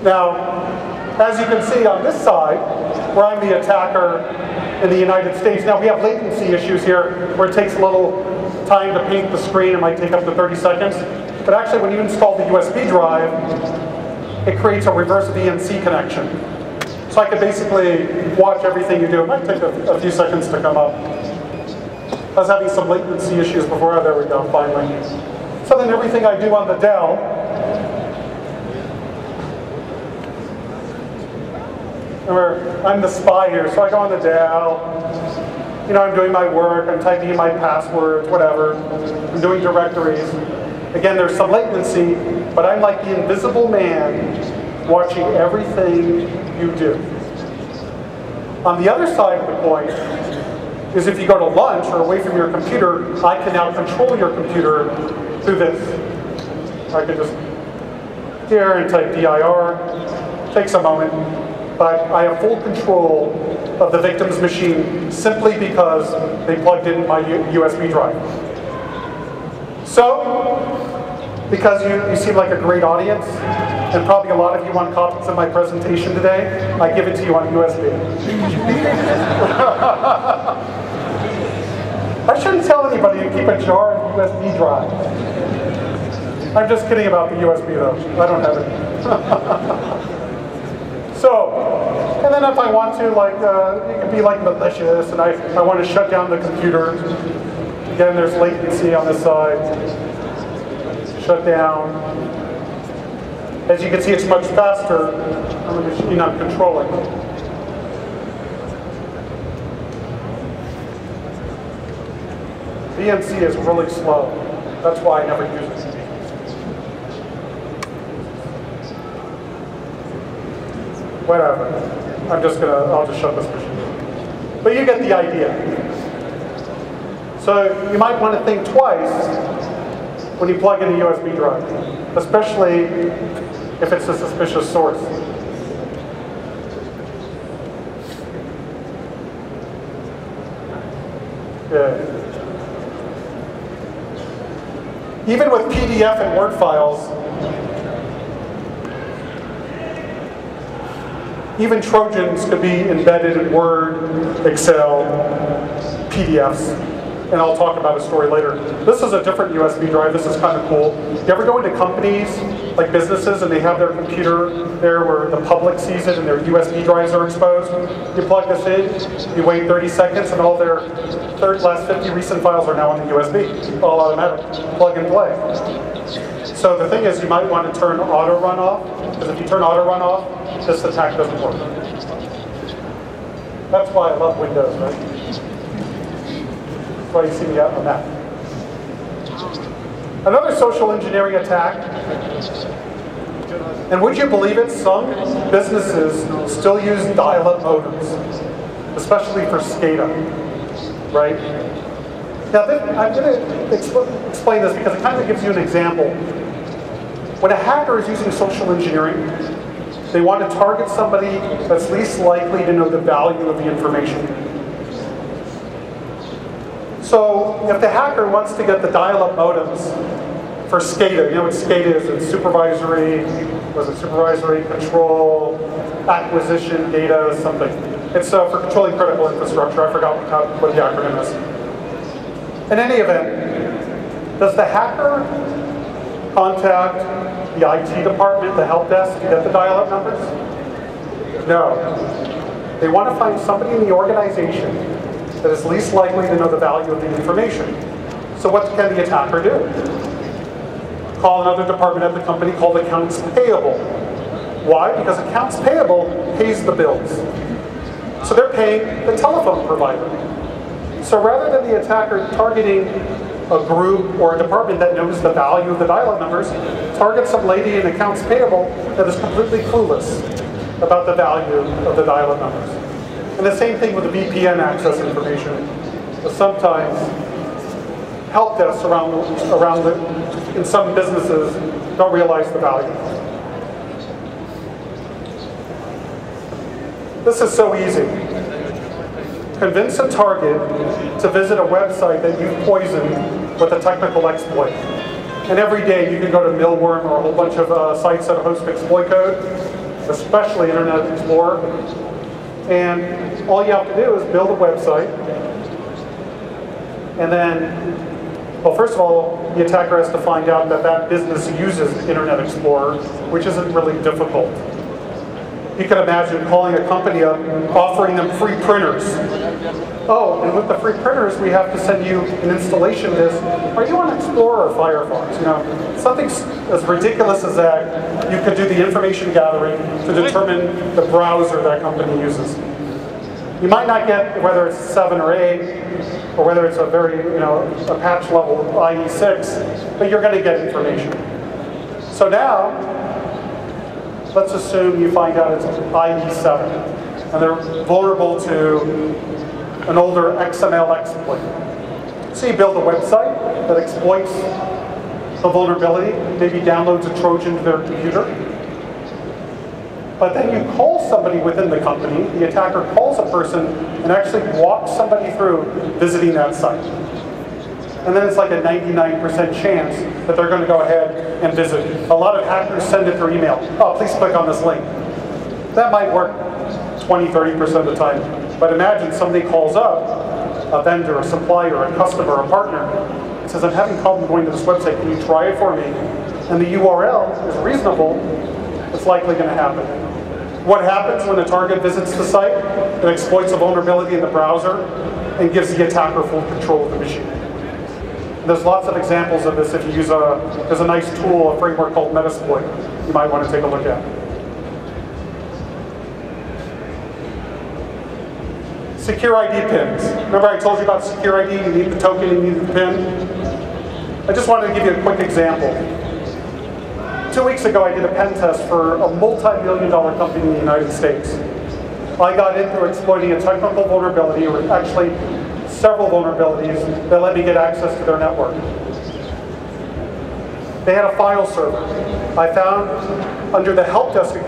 Now, as you can see on this side, where I'm the attacker in the United States, now we have latency issues here where it takes a little time to paint the screen. It might take up to 30 seconds. But actually, when you install the USB drive, it creates a reverse VNC connection. So I could basically watch everything you do. It might take a few seconds to come up. I was having some latency issues before. Oh, there we go, finally. So then everything I do on the Dell, remember, I'm the spy here, so I go on the Dell, you know, I'm doing my work, I'm typing in my passwords, whatever, I'm doing directories. Again, there's some latency, but I'm like the invisible man watching everything you do. On the other side of the coin is if you go to lunch or away from your computer, I can now control your computer through this. I can just here and type dir, takes a moment, but I have full control of the victim's machine simply because they plugged in my USB drive. So, because you seem like a great audience, and probably a lot of you want copies of my presentation today, I give it to you on USB. I shouldn't tell anybody to keep a jar of USB drive. I'm just kidding about the USB though. I don't have it. So, and then if I want to, like, it could be like malicious, and I want to shut down the computer. Again, there's latency on this side. Shut down. As you can see, it's much faster on the machine I'm controlling. VNC is really slow. That's why I never use it. Whatever. I'll just shut this machine. But you get the idea. So you might want to think twice when you plug in a USB drive, especially if it's a suspicious source. Yeah. Even with PDF and Word files, even Trojans could be embedded in Word, Excel, PDFs. And I'll talk about a story later. This is a different USB drive. This is kind of cool. You ever go into companies, like businesses, and they have their computer there where the public sees it and their USB drives are exposed? You plug this in, you wait 30 seconds, and all their last 50 recent files are now on the USB. All automatic. Plug and play. So the thing is, you might want to turn auto run off, because if you turn auto run off, this attack doesn't work. That's why I love Windows, right? That's why you see me out on that. Another social engineering attack, and would you believe it, some businesses still use dial-up modems, especially for SCADA, right? Now, I'm going to explain this because it kind of gives you an example. When a hacker is using social engineering, they want to target somebody that's least likely to know the value of the information. So if the hacker wants to get the dial-up modems for SCADA, you know what SCADA is? It's supervisory control, acquisition, data, something. It's for controlling critical infrastructure. I forgot what the acronym is. In any event, does the hacker contact the IT department, the help desk, to get the dial-up numbers? No. They want to find somebody in the organization that is least likely to know the value of the information. So what can the attacker do? Call another department at the company called accounts payable. Why? Because accounts payable pays the bills. So they're paying the telephone provider. So rather than the attacker targeting a group or a department that knows the value of the dial-up numbers, target some lady in accounts payable that is completely clueless about the value of the dial-up numbers. And the same thing with the VPN access information. Sometimes help desks in some businesses don't realize the value. This is so easy. Convince a target to visit a website that you've poisoned with a technical exploit. And every day you can go to Millworm or a whole bunch of sites that host exploit code, especially Internet Explorer. And all you have to do is build a website. And then, well, first of all, the attacker has to find out that that business uses Internet Explorer, which isn't really difficult. You can imagine calling a company up, offering them free printers. Oh, and with the free printers, we have to send you an installation list. Are you on Explorer or Firefox? You know, something as ridiculous as that, you could do the information gathering to determine the browser that company uses. You might not get whether it's 7 or 8, or whether it's a very, a patch level IE6, but you're going to get information. So now, let's assume you find out it's IE7, and they're vulnerable to an older XML exploit. So you build a website that exploits the vulnerability, maybe downloads a Trojan to their computer. But then you call somebody within the company, the attacker calls a person and actually walks somebody through visiting that site. And then it's like a 99% chance that they're going to go ahead and visit. A lot of hackers send it through email. Oh, please click on this link. That might work 20–30% of the time. But imagine somebody calls up a vendor, a supplier, a customer, a partner, and says, I'm having trouble going to this website. Can you try it for me? And the URL is reasonable. It's likely going to happen. What happens when the target visits the site? It exploits a vulnerability in the browser and gives the attacker full control of the machine. There's lots of examples of this if you use there's a nice tool, a framework called Metasploit you might want to take a look at. Secure ID pins. Remember I told you about secure ID, you need the token, you need the pin? I just wanted to give you a quick example. 2 weeks ago I did a pen test for a multi-million-dollar company in the United States. I got in through exploiting a technical vulnerability, or actually several vulnerabilities that let me get access to their network. They had a file server. I found under the help desk account